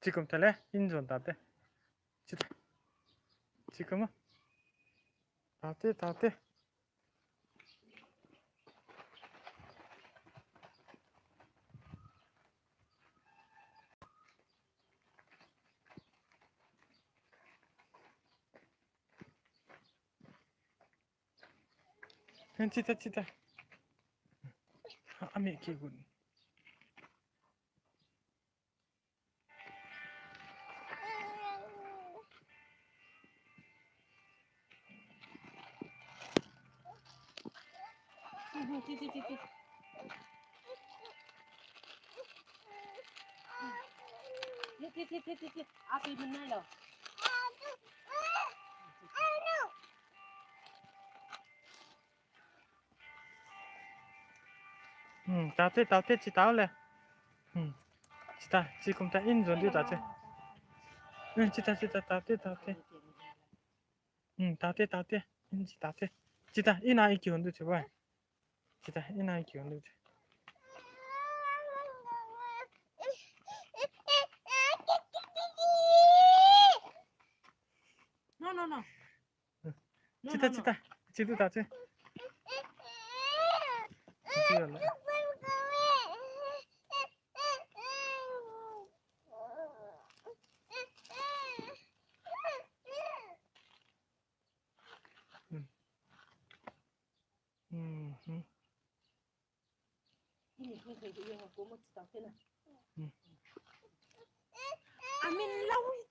지금 달래 인존 다대 지다 지금은 다대 지다 아미 기군 Api benar loh. 다대 지다올래 지다 지금 다 인존 뒤다지 지다 다대 인지 다대 지다 이나이 기운도 제발 지다 이나이 기운도 제 No. 지다 지도 다지 지올래 Ini yang aku mau cerita. Amin lau